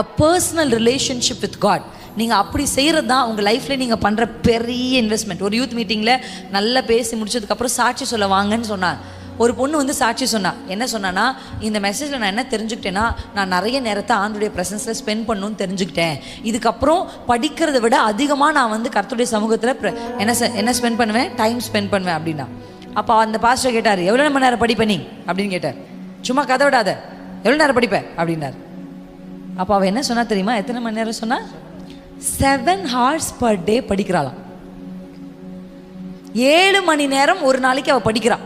a personal relationship with God. நீங்கள் அப்படி செய்கிறது தான் உங்கள் லைஃப்பில் நீங்கள் பண்ணுற பெரிய இன்வெஸ்ட்மெண்ட். ஒரு யூத் மீட்டிங்கில் நல்லா பேசி முடிச்சதுக்கப்புறம் சாட்சி சொல்ல வாங்கன்னு சொன்னான். ஒரு பொண்ணு வந்து சாட்சி சொன்னா. என்ன சொன்னான்னா, இந்த மெசேஜில் நான் என்ன தெரிஞ்சுக்கிட்டேன்னா, நான் நிறைய நேரத்தை ஆண்டவருடைய ப்ரெசன்ஸில் ஸ்பெண்ட் பண்ணணும்னு தெரிஞ்சுக்கிட்டேன். இதுக்கப்புறம் படிக்கிறத விட அதிகமாக நான் வந்து கர்த்தருடைய சமூகத்தில் என்ன ஸ்பெண்ட் பண்ணுவேன், டைம் ஸ்பெண்ட் பண்ணுவேன் அப்படின்னா. அப்போ அந்த பாஸ்டர் கேட்டார், எவ்வளோ மணி நேரம் படிப்பேன் நீ அப்படின்னு கேட்டார். சும்மா கதை விடாத, எவ்வளோ நேரம் படிப்பேன் அப்படின்னார். அப்போ அவள் என்ன சொன்னா தெரியுமா? எத்தனை மணி நேரம் சொன்னா? 7 hours per day படிக்கிறாளாம். 7 மணி நேரம் ஒரு நாளைக்கு அவள் படிக்கிறாள்.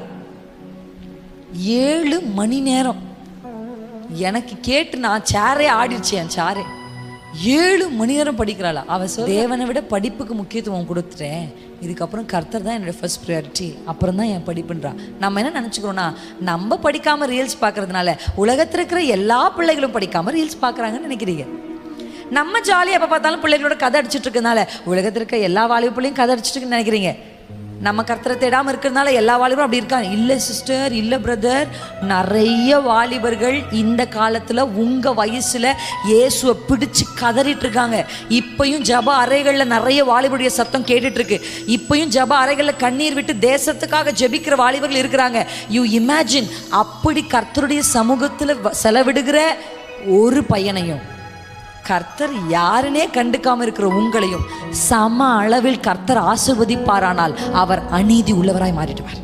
7 மணி நேரம். எனக்கு கேட்டு நான் சேரே ஆடிடுச்சு, என் சேரே. 7 மணி நேரம் படிக்கிறாளா அவள். தேவனை விட படிப்புக்கு முக்கியத்துவம் கொடுத்துட்டேன், இதுக்கப்புறம் கர்த்தர் தான் என்னோட ஃபர்ஸ்ட் ப்ரையாரிட்டி, அப்புறம் தான் என் படிப்புன்றான். நம்ம என்ன நினச்சிக்கிறோன்னா, நம்ம படிக்காமல் ரீல்ஸ் பார்க்கறதுனால உலகத்தில் இருக்கிற எல்லா பிள்ளைகளும் படிக்காமல் ரீல்ஸ் பார்க்குறாங்கன்னு நினைக்கிறீங்க. நம்ம ஜாலியாக எப்போ பார்த்தாலும் பிள்ளைகளோட கதை அடிச்சுட்டு இருக்கனால உலகத்தில் இருக்க எல்லா வாலிப பிள்ளையும் கதை அடிச்சுட்டு இருக்குன்னு நினைக்கிறீங்க. நம்ம கர்த்தரை தேடாமல் இருக்கிறதுனால எல்லா வாலிபரும் அப்படி இருக்காங்க. இல்லை சிஸ்டர், இல்லை பிரதர், நிறைய வாலிபர்கள் இந்த காலத்தில் உங்கள் வயசில் இயேசுவை பிடிச்சி கதறிட்டு இருக்காங்க. இப்பயும் ஜப அறைகளில் நிறைய வாலிபருடைய சத்தம் கேட்டுட்ருக்கு. இப்பயும் ஜப அறைகளில் கண்ணீர் விட்டு தேசத்துக்காக ஜெபிக்கிற வாலிபர்கள் இருக்கிறாங்க. யூ இமேஜின், அப்படி கர்த்தருடைய சமூகத்தில் செலவிடுகிற ஒரு பையனையும் கர்த்தர் யாருனே கண்டுக்காம இருக்கிற உங்களையும் சம அளவில் கர்த்தர் ஆசீர்வதிப்பாரானால் அவர் அநீதி உள்ளவராய் மாறிடுவார்.